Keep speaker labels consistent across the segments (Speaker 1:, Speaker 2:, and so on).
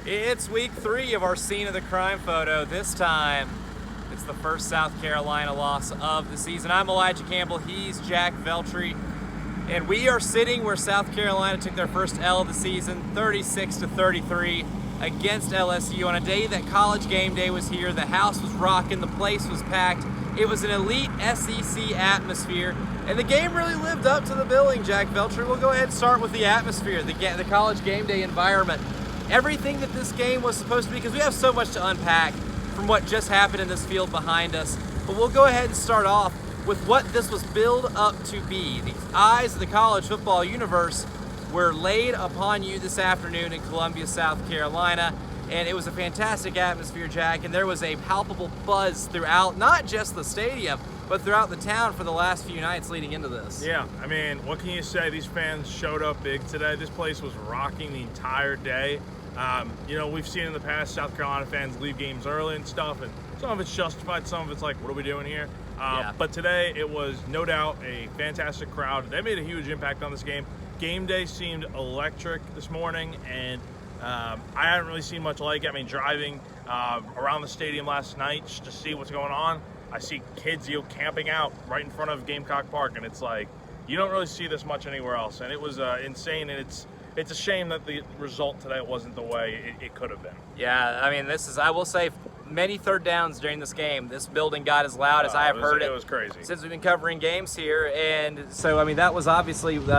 Speaker 1: It's week 3 of our scene of the crime photo. This time, it's the first South Carolina loss of the season. I'm Elijah Campbell, he's Jack Veltri, and we are sitting where South Carolina took their first L of the season, 36-33 against LSU on a day that College Game Day was here. The house was rocking, the place was packed. It was an elite SEC atmosphere, and the game really lived up to the billing, Jack Veltri. We'll go ahead and start with the atmosphere, the College Game Day environment. Everything that this game was supposed to be, because we have so much to unpack from what just happened in this field behind us. But we'll go ahead and start off with what this was billed up to be. The eyes of the college football universe were laid upon you this afternoon in Columbia, South Carolina. And it was a fantastic atmosphere, Jack, and there was a palpable buzz throughout, not just the stadium, but throughout the town for the last few nights leading into this.
Speaker 2: Yeah, I mean, what can you say? These fans showed up big today. This place was rocking the entire day. We've seen in the past South Carolina fans leave games early and stuff, and some of it's justified, some of it's like, what are we doing here? But today, it was no doubt a fantastic crowd. They made a huge impact on this game. Game day seemed electric this morning, and I haven't really seen much like it. I mean, driving around the stadium last night just to see what's going on, I see kids camping out right in front of Gamecock Park, and it's like, you don't really see this much anywhere else. And it was insane, and it's a shame that the result today wasn't the way it could have been.
Speaker 1: Yeah, I mean, I will say, many third downs during this game. This building got as loud as I have heard it.
Speaker 2: It was crazy.
Speaker 1: Since we've been covering games here. And so, I mean, that was obviously one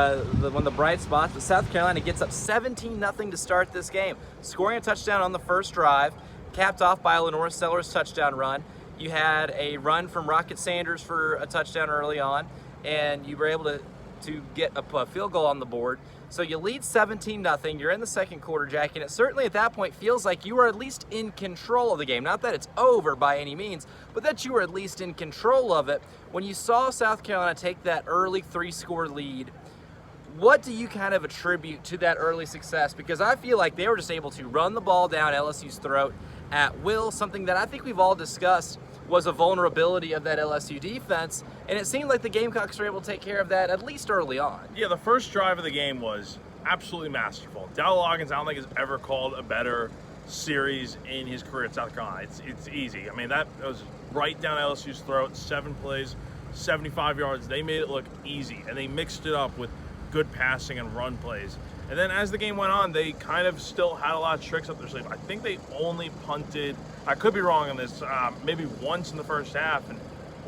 Speaker 1: of the bright spots. But South Carolina gets up 17-0 to start this game, scoring a touchdown on the first drive, capped off by Lenore Sellers' touchdown run. You had a run from Rocket Sanders for a touchdown early on, and you were able to get a field goal on the board. So you lead 17-0. You're in the second quarter, Jack, and it certainly at that point feels like you are at least in control of the game. Not that it's over by any means, but that you were at least in control of it. When you saw South Carolina take that early 3-score lead, what do you kind of attribute to that early success? Because I feel like they were just able to run the ball down LSU's throat at will, something that I think we've all discussed was a vulnerability of that LSU defense, and it seemed like the Gamecocks were able to take care of that at least early on.
Speaker 2: Yeah, the first drive of the game was absolutely masterful. Dowell Loggins, I don't think has ever called a better series in his career at South Carolina. It's easy. I mean, that was right down LSU's throat, 7 plays, 75 yards. They made it look easy, and they mixed it up with good passing and run plays. And then as the game went on, they kind of still had a lot of tricks up their sleeve. I think they only punted, I could be wrong on this, maybe once in the first half. And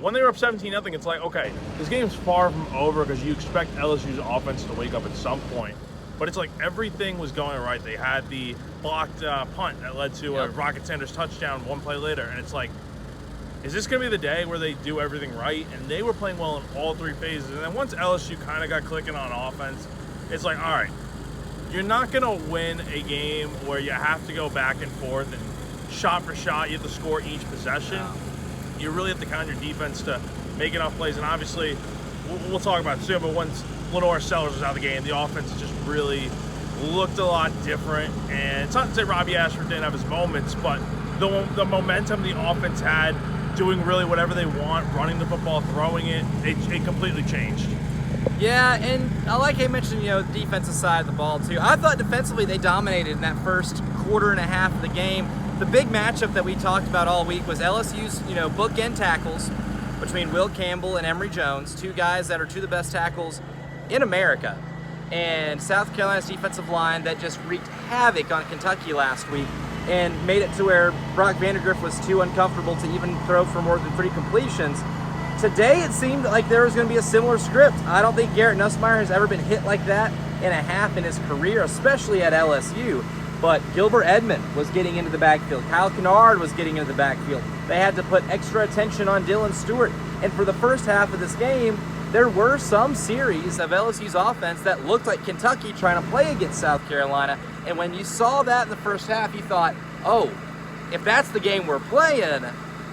Speaker 2: when they were up 17-0, it's like, okay, this game's far from over because you expect LSU's offense to wake up at some point. But it's like everything was going right. They had the blocked punt that led to a Rocket Sanders touchdown 1 play later. And it's like, is this going to be the day where they do everything right? And they were playing well in all 3 phases. And then once LSU kind of got clicking on offense, it's like, all right, you're not going to win a game where you have to go back and forth and shot for shot, you have to score each possession.
Speaker 1: Wow.
Speaker 2: You really have to count your defense to make enough plays. And obviously, we'll talk about it soon, but once Lenore Sellers was out of the game, the offense just really looked a lot different. And it's not to say Robbie Ashford didn't have his moments, but the momentum the offense had, doing really whatever they want, running the football, throwing it completely changed.
Speaker 1: Yeah, and like I mentioned, the defensive side of the ball too. I thought defensively they dominated in that first quarter and a half of the game. The big matchup that we talked about all week was LSU's, bookend tackles between Will Campbell and Emory Jones, 2 guys that are 2 of the best tackles in America. And South Carolina's defensive line that just wreaked havoc on Kentucky last week and made it to where Brock Vandagriff was too uncomfortable to even throw for more than 3 completions. Today, it seemed like there was going to be a similar script. I don't think Garrett Nussmeier has ever been hit like that in a half in his career, especially at LSU. But Gilbert Edmond was getting into the backfield. Kyle Kennard was getting into the backfield. They had to put extra attention on Dylan Stewart. And for the first half of this game, there were some series of LSU's offense that looked like Kentucky trying to play against South Carolina. And when you saw that in the first half, you thought, oh, if that's the game we're playing,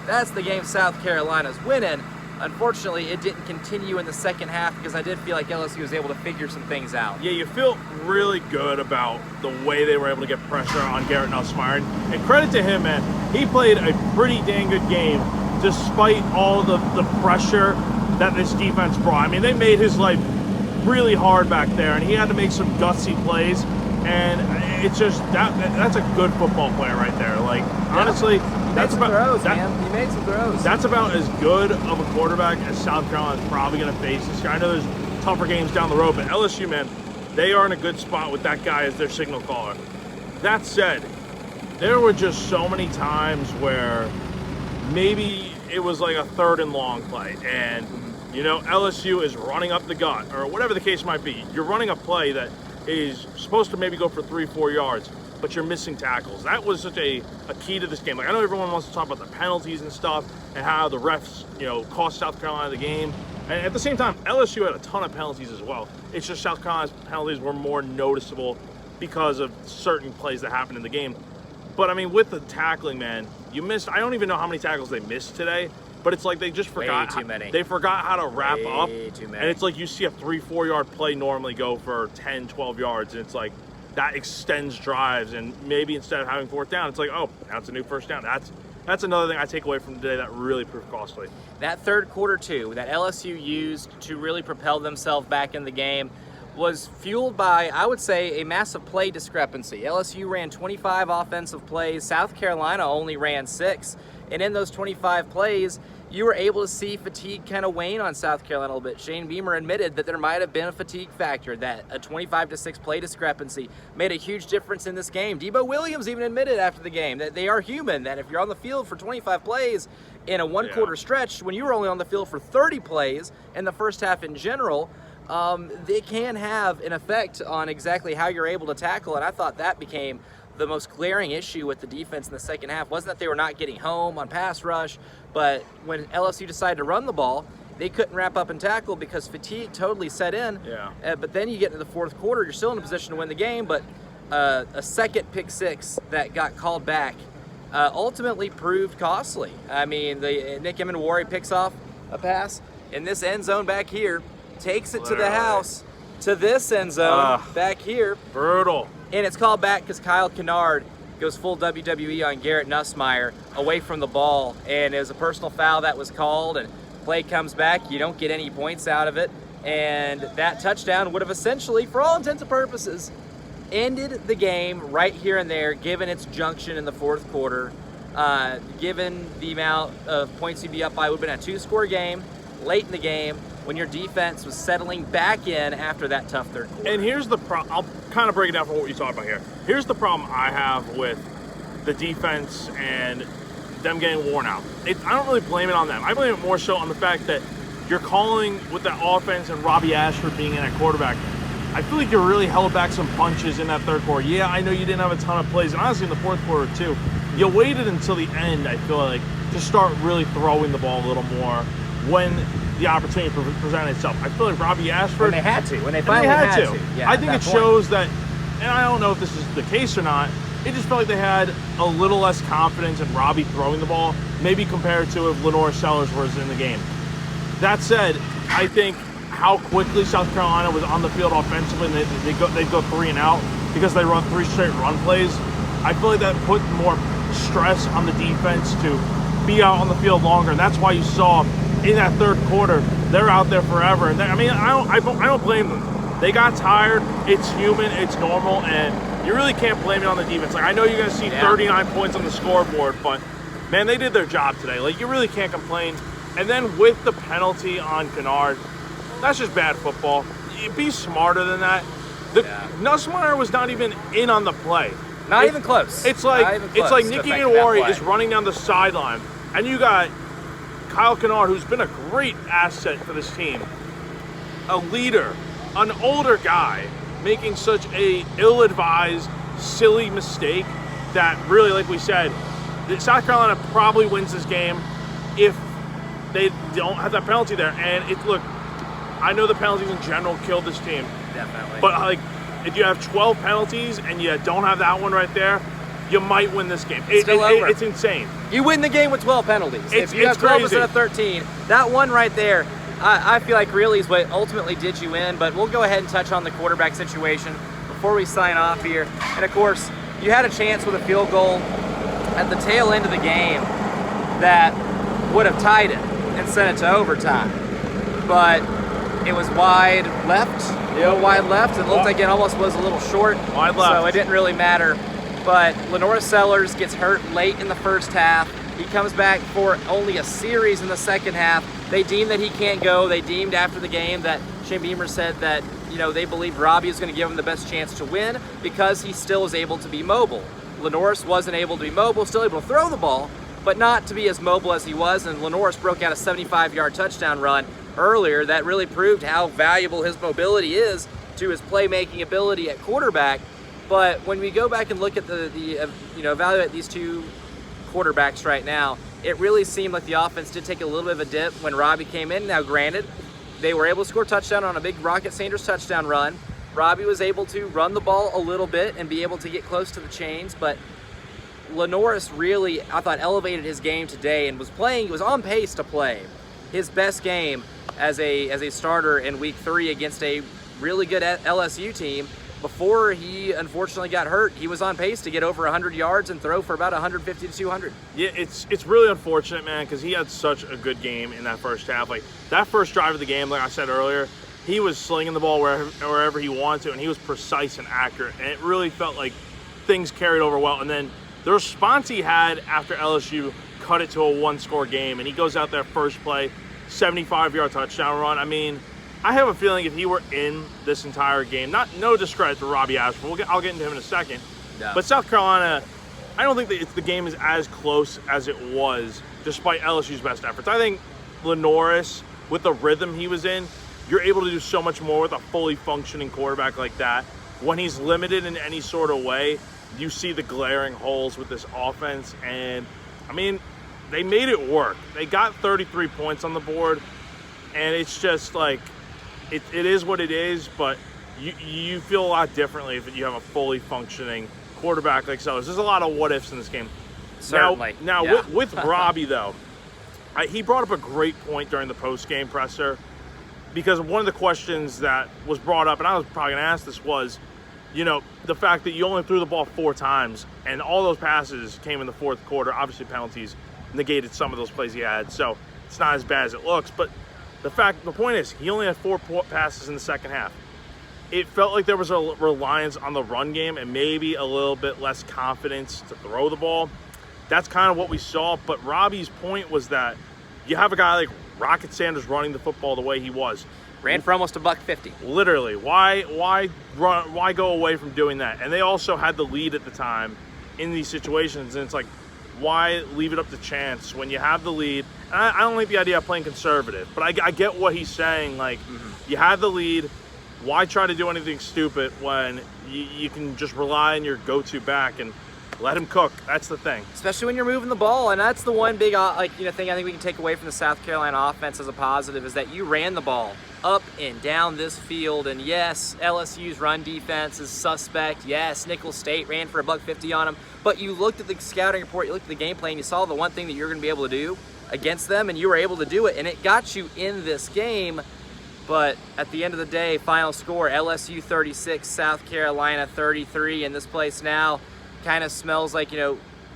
Speaker 1: that's the game South Carolina's winning. Unfortunately, it didn't continue in the second half because I did feel like LSU was able to figure some things out.
Speaker 2: Yeah, you feel really good about the way they were able to get pressure on Garrett Nussmeier. And credit to him, man. He played a pretty dang good game despite all the pressure that this defense brought. I mean, they made his life really hard back there, and he had to make some gutsy plays. And it's just that's a good football player right there. Like, honestly, that's about
Speaker 1: throws, man. He made some throws.
Speaker 2: That's about as good of a quarterback as South Carolina is probably going to face this year. I know there's tougher games down the road, but LSU, man, they are in a good spot with that guy as their signal caller. That said, there were just so many times where maybe it was like a 3rd and long play, and LSU is running up the gut, or whatever the case might be. You're running a play that is supposed to maybe go for 3-4 yards, but you're missing tackles. That was such a key to this game. Like, I know everyone wants to talk about the penalties and stuff and how the refs, cost South Carolina the game. And at the same time, LSU had a ton of penalties as well. It's just South Carolina's penalties were more noticeable because of certain plays that happened in the game. But I mean, with the tackling, man, you missed. I don't even know how many tackles they missed today, but it's like they just forgot.
Speaker 1: Way too many.
Speaker 2: They forgot how to wrap up.
Speaker 1: Way too many.
Speaker 2: And it's like you see a 3-4 yard play normally go for 10, 12 yards, and it's like that extends drives. And maybe instead of having 4th down, it's like, oh, now it's a new 1st down. That's another thing I take away from today that really proved costly.
Speaker 1: That 3rd quarter, too, that LSU used to really propel themselves back in the game was fueled by, I would say, a massive play discrepancy. LSU ran 25 offensive plays. South Carolina only ran 6. And in those 25 plays, you were able to see fatigue kind of wane on South Carolina a little bit. Shane Beamer admitted that there might have been a fatigue factor, that a 25-6 play discrepancy made a huge difference in this game. Debo Williams even admitted after the game that they are human, that if you're on the field for 25 plays in a one-quarter stretch, when you were only on the field for 30 plays in the first half in general, they can have an effect on exactly how you're able to tackle. And I thought that became the most glaring issue with the defense in the second half. Wasn't that they were not getting home on pass rush, but when LSU decided to run the ball, they couldn't wrap up and tackle because fatigue totally set in. But then you get into the 4th quarter, you're still in a position to win the game, but a second pick 6 that got called back ultimately proved costly. I mean, Nick Emenwari picks off a pass in this end zone back here, takes it to the house, to this end zone back here.
Speaker 2: Brutal.
Speaker 1: And it's called back because Kyle Kennard goes full WWE on Garrett Nussmeier away from the ball. And it was a personal foul that was called, and play comes back. You don't get any points out of it. And that touchdown would have essentially, for all intents and purposes, ended the game right here and there, given its junction in the 4th quarter. Given the amount of points you'd be up by, it would have been a 2-score game late in the game, when your defense was settling back in after that tough 3rd quarter.
Speaker 2: And here's the problem. I'll kind of break it down for what you talked about here. Here's the problem I have with the defense and them getting worn out. I don't really blame it on them. I blame it more so on the fact that you're calling with that offense and Robbie Ashford being in at quarterback. I feel like you really held back some punches in that 3rd quarter. Yeah, I know you didn't have a ton of plays, and honestly in the 4th quarter too. You waited until the end, I feel like, to start really throwing the ball a little more when the opportunity presented itself. I feel like Robbie Ashford...
Speaker 1: When they had to. When they finally had to. Yeah,
Speaker 2: I think it shows that, and I don't know if this is the case or not, it just felt like they had a little less confidence in Robbie throwing the ball, maybe compared to if Lenore Sellers was in the game. That said, I think how quickly South Carolina was on the field offensively, and they'd go 3 and out because they run 3 straight run plays, I feel like that put more stress on the defense to be out on the field longer, and that's why you saw in that 3rd quarter they're out there forever. And I don't blame them. They got tired. It's human. It's normal, and you really can't blame it on the defense. Like, I know you're going to see 39 points on the scoreboard, but man, they did their job today. Like, you really can't complain. And then with the penalty on Kennard, that's just bad football. You be smarter than that. Nussmeier was not even in on the play.
Speaker 1: Not even close.
Speaker 2: It's like Nicky Iwari is running down the sideline, and you got Kyle Kennard, who's been a great asset for this team, a leader, an older guy, making such a ill-advised, silly mistake that really, like we said, South Carolina probably wins this game if they don't have that penalty there. And look, I know the penalties in general killed this team.
Speaker 1: Definitely.
Speaker 2: But like, if you have 12 penalties and you don't have that one right there, you might win this game. It's insane.
Speaker 1: You win the game with 12 penalties. If you have 12 instead of 13, that one right there, I feel like really is what ultimately did you in. But we'll go ahead and touch on the quarterback situation before we sign off here. And of course, you had a chance with a field goal at the tail end of the game that would have tied it and sent it to overtime. But It was wide left, wide left. It looked like it almost was a little short.
Speaker 2: Wide left.
Speaker 1: So it didn't really matter. But Lenora Sellers gets hurt late in the first half. He comes back for only a series in the second half. They deem that he can't go. They deemed after the game that Shane Beamer said that, they believed Robbie was going to give him the best chance to win because he still was able to be mobile. Lenoris wasn't able to be mobile, still able to throw the ball, but not to be as mobile as he was. And Lenoris broke out a 75-yard touchdown run earlier that really proved how valuable his mobility is to his playmaking ability at quarterback. But when we go back and look at evaluate these two quarterbacks right now, it really seemed like the offense did take a little bit of a dip when Robbie came in. Now, granted, they were able to score a touchdown on a big Rocket Sanders touchdown run. Robbie was able to run the ball a little bit and be able to get close to the chains, but Lenoris really, I thought, elevated his game today and was on pace to play his best game as a starter in week 3 against a really good LSU team. Before he unfortunately got hurt, he was on pace to get over 100 yards and throw for about 150 to 200.
Speaker 2: Yeah, it's really unfortunate, man, because he had such a good game in that first half. Like, that first drive of the game, like I said earlier, he was slinging the ball wherever he wanted to, and he was precise and accurate. And it really felt like things carried over well. And then the response he had after LSU cut it to a one-score game, and he goes out there first play, 75-yard touchdown run. I mean, I have a feeling if he were in this entire game, no discredit to Robbie Ashford, I'll get into him in a second, but South Carolina, I don't think that the game is as close as it was despite LSU's best efforts. I think Lenoris, with the rhythm he was in, you're able to do so much more with a fully functioning quarterback like that. When he's limited in any sort of way, you see the glaring holes with this offense, and I mean, they made it work. They got 33 points on the board, and it's just like, it is what it is, but you feel a lot differently if you have a fully functioning quarterback like Sellers. There's a lot of what-ifs in this game.
Speaker 1: Certainly.
Speaker 2: Now yeah. with Robbie, though, he brought up a great point during the post-game presser, because one of the questions that was brought up, and I was probably going to ask this, was, the fact that you only threw the ball 4 times, and all those passes came in the fourth quarter. Obviously, penalties negated some of those plays he had, so it's not as bad as it looks, but the point is, he only had 4 passes in the second half. It felt like there was a reliance on the run game and maybe a little bit less confidence to throw the ball. That's kind of what we saw, but Robbie's point was that you have a guy like Rocket Sanders running the football the way he was.
Speaker 1: Ran for almost $150.
Speaker 2: Literally. Why go away from doing that? And they also had the lead at the time in these situations, and it's like, why leave it up to chance when you have the lead? And I don't like the idea of playing conservative, but I get what he's saying. Like, you had the lead. Why try to do anything stupid when you can just rely on your go-to back and let him cook? That's the thing.
Speaker 1: Especially when you're moving the ball, and that's the one big thing I think we can take away from the South Carolina offense as a positive is that you ran the ball up and down this field. And yes, LSU's run defense is suspect. Yes, Nicholls State ran for $150 on them. But you looked at the scouting report, you looked at the game plan, you saw the one thing that you're going to be able to do against them, and you were able to do it, and it got you in this game. But at the end of the day, final score, LSU 36, South Carolina 33, and this place now kind of smells like,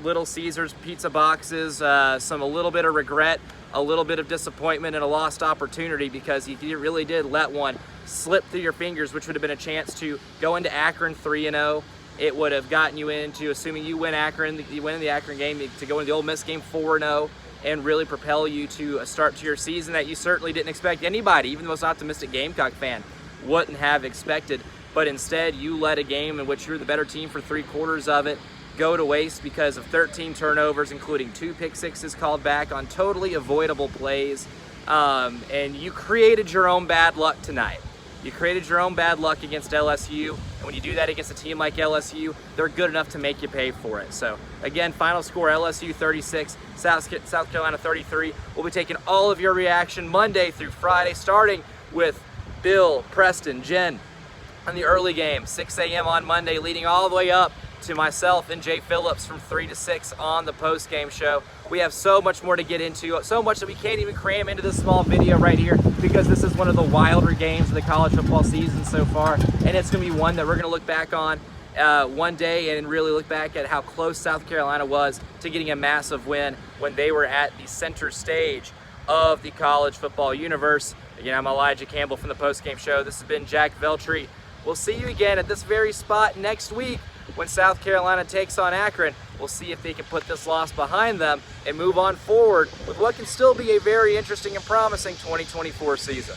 Speaker 1: Little Caesars pizza boxes, a little bit of regret, a little bit of disappointment, and a lost opportunity, because you really did let one slip through your fingers, which would have been a chance to go into Akron 3-0. It would have gotten you into, assuming you win in the Akron game, to go into the Ole Miss game 4-0 and really propel you to a start to your season that you certainly didn't expect anybody, even the most optimistic Gamecock fan, wouldn't have expected. But instead, you let a game in which you're the better team for 3/4 of it go to waste because of 13 turnovers, including 2 pick sixes called back on totally avoidable plays. And you created your own bad luck tonight. You created your own bad luck against LSU, and when you do that against a team like LSU, they're good enough to make you pay for it. So again, final score, LSU 36, South Carolina 33. We'll be taking all of your reaction Monday through Friday, starting with Bill, Preston, Jen on the early game, 6 a.m. on Monday, leading all the way up to myself and Jay Phillips from 3 to 6 on the post-game show. We have so much more to get into, so much that we can't even cram into this small video right here, because this is one of the wilder games of the college football season so far, and it's going to be one that we're going to look back on one day and really look back at how close South Carolina was to getting a massive win when they were at the center stage of the college football universe. Again, I'm Elijah Campbell from the Postgame Show. This has been Jack Veltri. We'll see you again at this very spot next week when South Carolina takes on Akron. We'll see if they can put this loss behind them and move on forward with what can still be a very interesting and promising 2024 season.